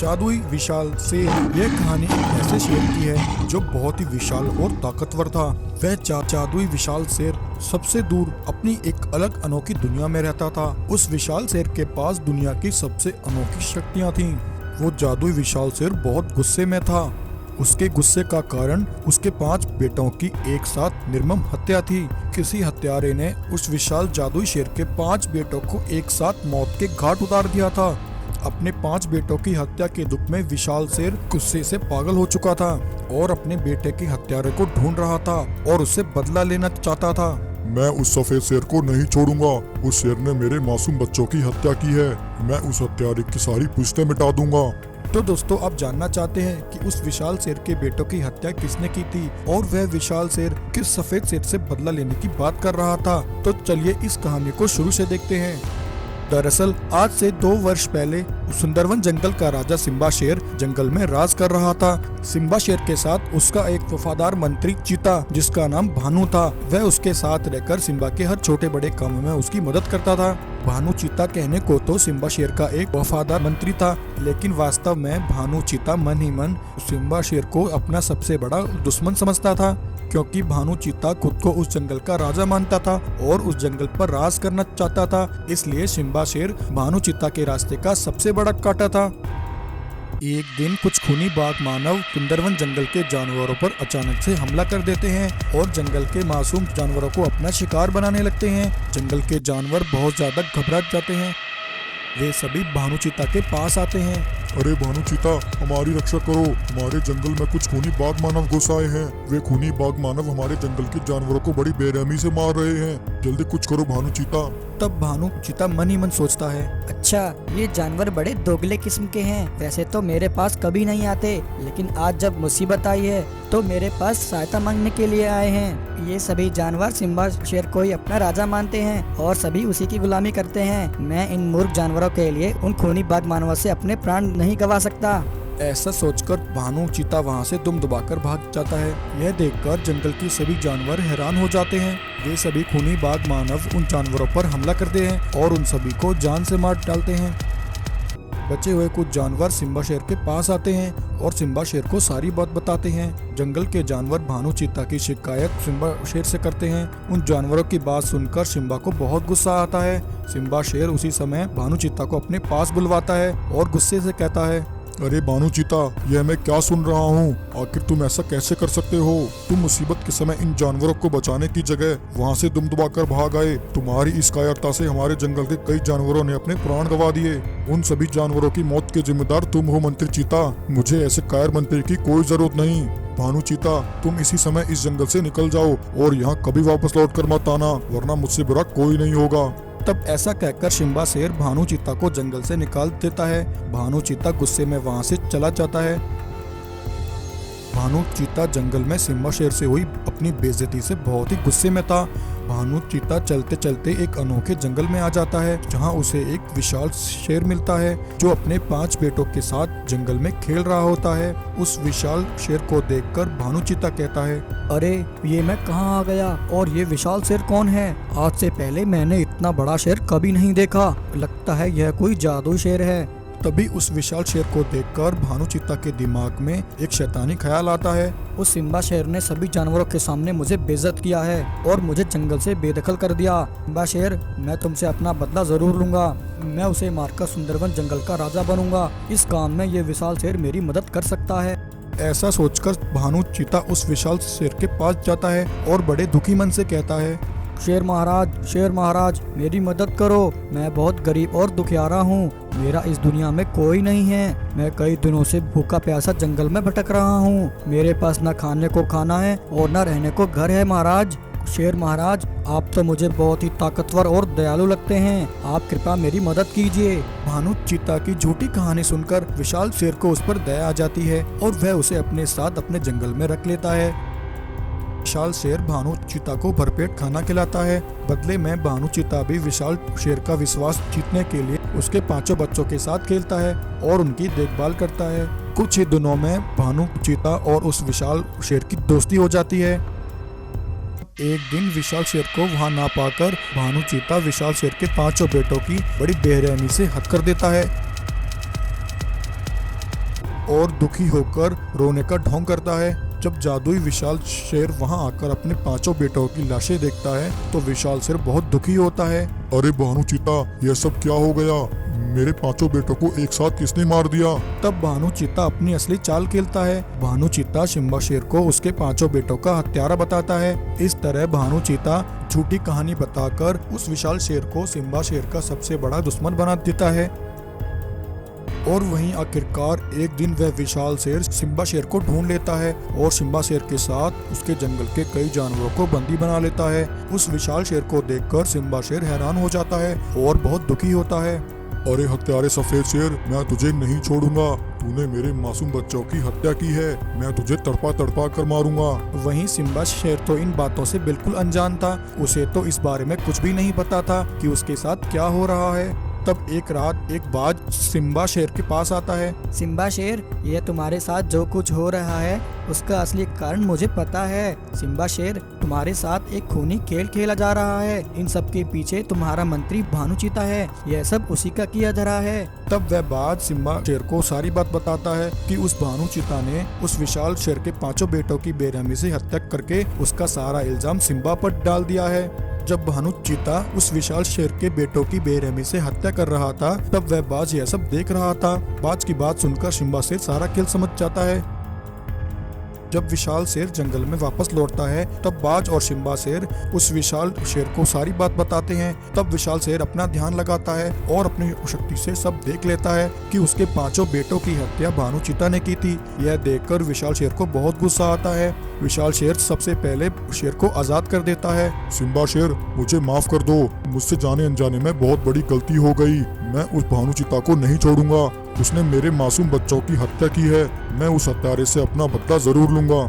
जादुई विशाल शेर। यह कहानी एक ऐसे शेर की है जो बहुत ही विशाल और ताकतवर था। वह जादुई विशाल शेर सबसे दूर अपनी एक अलग अनोखी दुनिया में रहता था। उस विशाल शेर के पास दुनिया की सबसे अनोखी शक्तियाँ थीं। वो जादुई विशाल शेर बहुत गुस्से में था। उसके गुस्से का कारण उसके 5 बेटों की एक साथ निर्मम हत्या थी। किसी हत्यारे ने उस विशाल जादुई शेर के 5 बेटों को एक साथ मौत के घाट उतार दिया था। अपने 5 बेटों की हत्या के दुख में विशाल शेर गुस्से से पागल हो चुका था और अपने बेटे के हत्यारे को ढूंढ रहा था और उससे बदला लेना चाहता था। मैं उस सफेद शेर को नहीं छोड़ूंगा। उस शेर ने मेरे मासूम बच्चों की हत्या की है। मैं उस हत्यारे की सारी पुश्तें मिटा दूंगा। तो दोस्तों, आप जानना चाहते हैं कि उस विशाल शेर के बेटों की हत्या किसने की थी और वह विशाल शेर किस सफेद शेर से बदला लेने की बात कर रहा था? तो चलिए इस कहानी को शुरू से देखते हैं। दरअसल आज से 2 वर्ष पहले सुंदरवन जंगल का राजा सिम्बा शेर जंगल में राज कर रहा था। सिम्बा शेर के साथ उसका एक वफादार मंत्री चीता जिसका नाम भानु था। वह उसके साथ रहकर सिम्बा के हर छोटे बड़े काम में उसकी मदद करता था। भानु चीता कहने को तो सिम्बा शेर का एक वफादार मंत्री था, लेकिन वास्तव में भानु चीता मन ही मन सिम्बा शेर को अपना सबसे बड़ा दुश्मन समझता था, क्योंकि भानु चीता खुद को उस जंगल का राजा मानता था और उस जंगल पर राज करना चाहता था। इसलिए सिम्बा शेर भानु चीता के रास्ते का सबसे बड़ा कांटा था। एक दिन कुछ खूनी बाघ मानव सुंदरवन जंगल के जानवरों पर अचानक से हमला कर देते हैं और जंगल के मासूम जानवरों को अपना शिकार बनाने लगते हैं। जंगल के जानवर बहुत ज्यादा घबरा जाते हैं। वे सभी भानु चीता के पास आते हैं। अरे भानु चीता, हमारी रक्षा करो। हमारे जंगल में कुछ खूनी बाघ मानव घुस आए हैं। वे खूनी बाघ मानव हमारे जंगल के जानवरों को बड़ी बेरहमी से मार रहे हैं। जल्दी कुछ करो भानु चीता। तब भानु चीता मन ही मन सोचता है, अच्छा, ये जानवर बड़े दोगले किस्म के हैं। वैसे तो मेरे पास कभी नहीं आते, लेकिन आज जब मुसीबत आई है तो मेरे पास सहायता मांगने के लिए आए हैं। ये सभी जानवर सिम्बा शेर को ही अपना राजा मानते हैं और सभी उसी की गुलामी करते हैं। मैं इन मूर्ख जानवरों के लिए उन खूनी बाघ मानवों से अपने प्राण नहीं गंवा सकता। ऐसा सोचकर भानु चीता वहां से दुम दबाकर भाग जाता है। यह देखकर जंगल के सभी जानवर हैरान हो जाते हैं। वे सभी खूनी बाघ मानव उन जानवरों पर हमला करते हैं और उन सभी को जान से मार डालते हैं। बचे हुए कुछ जानवर सिम्बा शेर के पास आते हैं और सिम्बा शेर को सारी बात बताते हैं। जंगल के जानवर भानु चीता की शिकायत सिम्बा शेर से करते हैं। उन जानवरों की बात सुनकर सिम्बा को बहुत गुस्सा आता है। सिम्बा शेर उसी समय भानु चीता को अपने पास बुलवाता है और गुस्से से कहता है, अरे भानु चीता, यह मैं क्या सुन रहा हूँ? आखिर तुम ऐसा कैसे कर सकते हो? तुम मुसीबत के समय इन जानवरों को बचाने की जगह वहाँ से दुम दबाकर भाग आए। तुम्हारी इस कायरता से हमारे जंगल के कई जानवरों ने अपने प्राण गंवा दिए। उन सभी जानवरों की मौत के जिम्मेदार तुम हो मंत्री चीता। मुझे ऐसे कायर मंत्री की कोई जरूरत नहीं। भानु चीता, तुम इसी समय इस जंगल से निकल जाओ और यहाँ कभी वापस लौट कर मत आना, वरना मुझसे बुरा कोई नहीं होगा। तब ऐसा कहकर सिम्बा शेर भानु चीता को जंगल से निकाल देता है। भानु चीता गुस्से में वहां से चला जाता है। भानु चीता जंगल में सिम्बा शेर से हुई अपनी बेइज्जती से बहुत ही गुस्से में था। भानु चीता चलते चलते एक अनोखे जंगल में आ जाता है, जहां उसे एक विशाल शेर मिलता है जो अपने 5 बेटों के साथ जंगल में खेल रहा होता है। उस विशाल शेर को देखकर भानु चीता कहता है, अरे, ये मैं कहाँ आ गया और ये विशाल शेर कौन है? आज से पहले मैंने इतना बड़ा शेर कभी नहीं देखा। लगता है यह कोई जादू शेर है। तभी उस विशाल शेर को देखकर भानु चीता के दिमाग में एक शैतानी ख्याल आता है। उस सिम्बा शेर ने सभी जानवरों के सामने मुझे बेइज्जत किया है और मुझे जंगल से बेदखल कर दिया। सिम्बा शेर, मैं तुमसे अपना बदला जरूर लूंगा। मैं उसे मारकर सुंदरवन जंगल का राजा बनूंगा। इस काम में ये विशाल शेर मेरी मदद कर सकता है। ऐसा सोचकर भानु चीता उस विशाल शेर के पास जाता है और बड़े दुखी मन से कहता है, शेर महाराज, मेरी मदद करो। मैं बहुत गरीब और दुखियारा हूँ। मेरा इस दुनिया में कोई नहीं है। मैं कई दिनों से भूखा प्यासा जंगल में भटक रहा हूँ। मेरे पास न खाने को खाना है और न रहने को घर है महाराज। शेर महाराज, आप तो मुझे बहुत ही ताकतवर और दयालु लगते हैं। आप कृपया मेरी मदद कीजिए। भानु चीता की झूठी कहानी सुनकर विशाल शेर को उस पर दया आ जाती है और वह उसे अपने साथ अपने जंगल में रख लेता है। विशाल शेर भानु चीता को भरपेट खाना खिलाता है। बदले में भानु चीता भी विशाल शेर का विश्वास जीतने के लिए उसके 5 बच्चों के साथ खेलता है और उनकी देखभाल करता है। कुछ ही दिनों में भानु चीता और उस विशाल शेर की दोस्ती हो जाती है। एक दिन विशाल शेर को वहां ना पाकर भानु चीता विशाल शेर के 5 बेटों की बड़ी बेरहमी से हत्या कर देता है। और दुखी होकर रोने का ढोंग करता है। जब जादुई विशाल शेर वहां आकर अपने 5 बेटों की लाशें देखता है तो विशाल शेर बहुत दुखी होता है। अरे भानु चीता, यह सब क्या हो गया? मेरे 5 बेटों को एक साथ किसने मार दिया? तब भानु चीता अपनी असली चाल खेलता है। भानु चीता सिम्बा शेर को उसके 5 बेटों का हत्यारा बताता है। इस तरह भानु चीता झूठी कहानी बताकर उस विशाल शेर को सिम्बा शेर का सबसे बड़ा दुश्मन बना देता है। और वहीं आखिरकार एक दिन वह विशाल शेर सिम्बा शेर को ढूंढ लेता है और सिम्बा शेर के साथ उसके जंगल के कई जानवरों को बंदी बना लेता है। उस विशाल शेर को देखकर सिम्बा शेर हैरान हो जाता है और बहुत दुखी होता है। अरे हत्यारे सफेद शेर, मैं तुझे नहीं छोड़ूंगा। तूने मेरे मासूम बच्चों की हत्या की है, मैं तुझे तड़पा तड़पा कर मारूंगा। वहीं सिम्बा शेर तो इन बातों से बिल्कुल अनजान था। उसे तो इस बारे में कुछ भी नहीं पता था कि उसके साथ क्या हो रहा है। तब एक रात एक बाज सिम्बा शेर के पास आता है। सिम्बा शेर, ये तुम्हारे साथ जो कुछ हो रहा है उसका असली कारण मुझे पता है। सिम्बा शेर, तुम्हारे साथ एक खूनी खेल खेला जा रहा है। इन सब के पीछे तुम्हारा मंत्री भानु चीता है। यह सब उसी का किया जा रहा है। तब वह बाज सिम्बा शेर को सारी बात बताता है कि उस भानु चीता ने उस विशाल शेर के 5 बेटों की बेरहमी से हत्या करके उसका सारा इल्जाम सिम्बा पर डाल दिया है। जब भानु चीता उस विशाल शेर के बेटों की बेरहमी से हत्या कर रहा था तब वह बाज यह सब देख रहा था। बाज की बात सुनकर सिम्बा शेर सारा खेल समझ जाता है। जब विशाल शेर जंगल में वापस लौटता है तब बाज और सिम्बा शेर उस विशाल शेर को सारी बात बताते हैं। तब विशाल शेर अपना ध्यान लगाता है और अपनी शक्ति से सब देख लेता है कि उसके 5 बेटों की हत्या भानु चीता ने की थी। यह देखकर विशाल शेर को बहुत गुस्सा आता है। विशाल शेर सबसे पहले शेर को आजाद कर देता है। सिम्बा शेर, मुझे माफ कर दो। मुझसे जाने अनजाने में बहुत बड़ी गलती हो गई। मैं उस भानु चीता को नहीं छोड़ूंगा। उसने मेरे मासूम बच्चों की हत्या की है। मैं उस हत्यारे से अपना बदला जरूर लूंगा।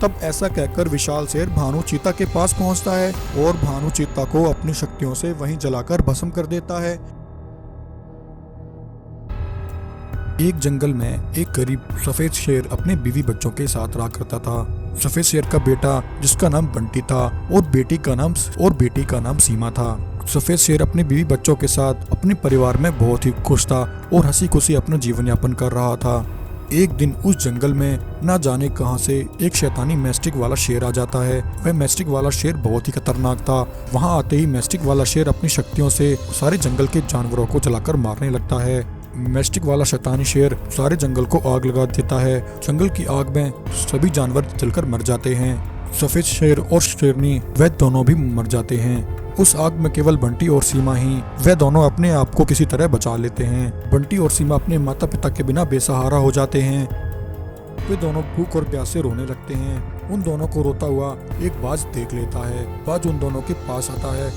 तब ऐसा कहकर विशाल शेर भानु चीता के पास पहुंचता है और भानु चीता को अपनी शक्तियों से वहीं जलाकर भस्म कर देता है। एक जंगल में एक गरीब सफेद शेर अपने बीवी बच्चों के साथ रहा करता था। सफेद शेर का बेटा जिसका नाम बंटी था और बेटी का नाम सीमा था। सफेद शेर अपने बीवी बच्चों के साथ अपने परिवार में बहुत ही खुश था और हंसी खुशी अपना जीवन यापन कर रहा था। एक दिन उस जंगल में न जाने कहां से एक शैतानी मैस्टिक वाला शेर आ जाता है। वह मैस्टिक वाला शेर बहुत ही खतरनाक था। वहां आते ही मैस्टिक वाला शेर अपनी शक्तियों से सारे जंगल के जानवरों को जलाकर मारने लगता है। मैस्टिक वाला शैतानी शेर सारे जंगल को आग लगा देता है। जंगल की आग में सभी जानवर जलकर मर जाते हैं। सफेद शेर और शेरनी वह दोनों भी मर जाते हैं। उस आग में केवल बंटी और सीमा ही वह दोनों अपने आप को किसी तरह बचा लेते हैं। बंटी और सीमा अपने माता पिता के बिना बेसहारा हो जाते हैं। वे दोनों भूख और प्यास से रोने लगते हैं। उन दोनों को रोता हुआ एक बाज देख लेता है। बाज उन दोनों के पास आता है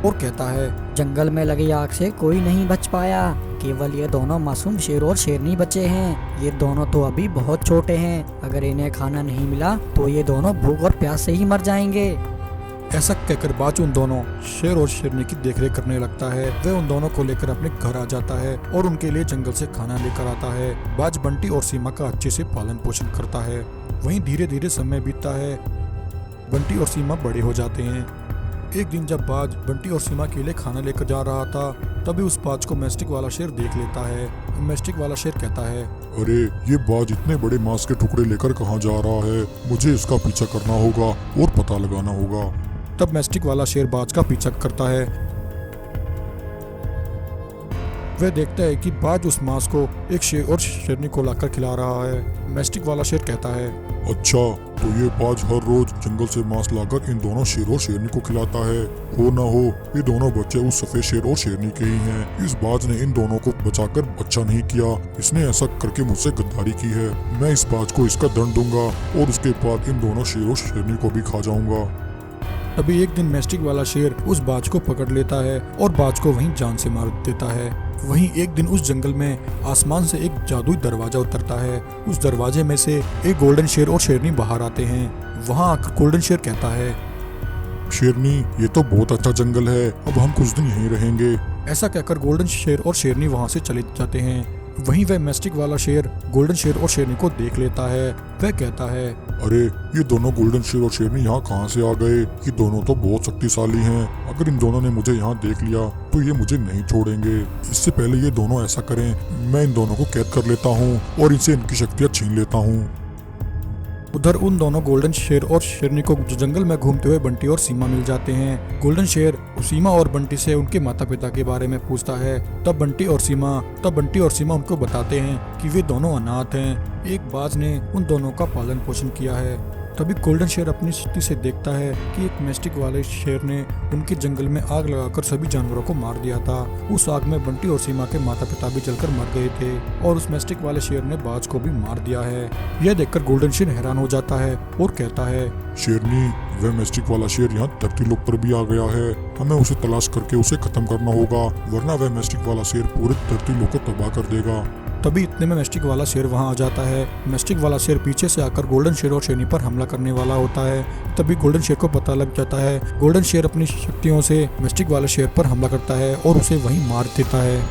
और कहता है, जंगल में लगी आग से कोई नहीं बच पाया। केवल ये दोनों मासूम शेर और शेरनी बचे हैं। ये दोनों तो अभी बहुत छोटे हैं। अगर इन्हें खाना नहीं मिला तो ये दोनों भूख और प्यास से ही मर जाएंगे। ऐसा कहकर बाज उन दोनों शेर और शेरनी की देखरेख करने लगता है। वह उन दोनों को लेकर अपने घर आ जाता है और उनके लिए जंगल से खाना लेकर आता है। बाज बंटी और सीमा का अच्छे से पालन पोषण करता है। वहीं धीरे धीरे समय बीतता है। बंटी और सीमा बड़े हो जाते हैं। एक दिन जब बाज बंटी और सीमा के लिए खाना लेकर जा रहा था तभी उस बाज को मैस्टिक वाला शेर देख लेता है। मैस्टिक वाला शेर कहता है, अरे ये बाज इतने बड़े मांस के टुकड़े लेकर कहाँ जा रहा है? मुझे इसका पीछा करना होगा और पता लगाना होगा। तब मैस्टिक वाला शेर बाज का पीछा करता है। वह देखता है कि बाज उस मांस को एक शेर और शेरनी को लाकर खिला रहा है। मैस्टिक वाला शेर कहता है, अच्छा, तो ये बाज हर रोज जंगल से मांस लाकर इन दोनों शेर और शेरनी को खिलाता है। हो ना हो ये दोनों बच्चे उस सफेद शेर और शेरनी के ही हैं। इस बाज ने इन दोनों को बचाकर अच्छा नहीं किया। इसने ऐसा करके मुझसे गद्दारी की है। मैं इस बाज को इसका दंड दूंगा और उसके बाद इन दोनों शेर और शेरनी को भी खा जाऊंगा। अभी एक दिन मैस्टिक वाला शेर उस बाज को पकड़ लेता है और बाज को वहीं जान से मार देता है। वहीं एक दिन उस जंगल में आसमान से एक जादुई दरवाजा उतरता है। उस दरवाजे में से एक गोल्डन शेर और शेरनी बाहर आते हैं। वहां आकर गोल्डन शेर कहता है, शेरनी, ये तो बहुत अच्छा जंगल है। अब हम कुछ दिन यहीं रहेंगे। ऐसा कहकर गोल्डन शेर और शेरनी वहां से चले जाते हैं। वहीं वह मैस्टिक वाला शेर गोल्डन शेर और शेरनी को देख लेता है। वह कहता है, अरे ये दोनों गोल्डन शेर और शेरनी यहाँ कहाँ से आ गए? ये दोनों तो बहुत शक्तिशाली हैं। अगर इन दोनों ने मुझे यहाँ देख लिया तो ये मुझे नहीं छोड़ेंगे। इससे पहले ये दोनों ऐसा करें, मैं इन दोनों को कैद कर लेता हूँ और इनसे इनकी शक्तियाँ छीन लेता हूँ। उधर उन दोनों गोल्डन शेर और शेरनी को जंगल में घूमते हुए बंटी और सीमा मिल जाते हैं। गोल्डन शेर सीमा और बंटी से उनके माता पिता के बारे में पूछता है। तब बंटी और सीमा उनको बताते हैं कि वे दोनों अनाथ हैं। एक बाज ने उन दोनों का पालन पोषण किया है। तभी गोल्डन शेर अपनी शक्ति से देखता है कि एक मैस्टिक वाले शेर ने उनके जंगल में आग लगाकर सभी जानवरों को मार दिया था। उस आग में बंटी और सीमा के माता पिता भी जलकर मर गए थे और उस मैस्टिक वाले शेर ने बाज को भी मार दिया है। यह देखकर गोल्डन शेर हैरान हो जाता है और कहता है, शेरनी, वह मैस्टिक वाला शेर यहाँ धरती लोक पर भी आ गया है। हमें उसे तलाश करके उसे खत्म करना होगा, वरना वह मैस्टिक वाला शेर पूरे धरती लोक को तबाह कर देगा। तभी इतने में मैस्टिक वाला शेर वहां आ जाता है। मैस्टिक वाला शेर पीछे से आकर गोल्डन शेर और शेरनी पर हमला करने वाला होता है। तभी गोल्डन शेर को पता लग जाता है। गोल्डन शेर अपनी शक्तियों से मैस्टिक वाले शेर पर हमला करता है और उसे वहीं मार देता है।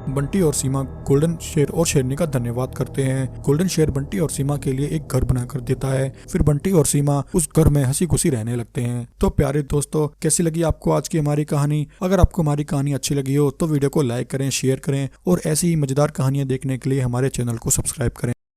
बंटी और सीमा गोल्डन शेर और शेरनी का धन्यवाद करते हैं। गोल्डन शेर बंटी और सीमा के लिए एक घर बनाकर देता है। फिर बंटी और सीमा उस घर में हंसी खुशी रहने लगते हैं। तो प्यारे दोस्तों, कैसी लगी आपको आज की हमारी कहानी? अगर आपको हमारी कहानी अच्छी लगी हो तो वीडियो को लाइक करें, शेयर करें और ऐसी ही मजेदार कहानियां देखने के लिए हमारे चैनल को सब्सक्राइब करें।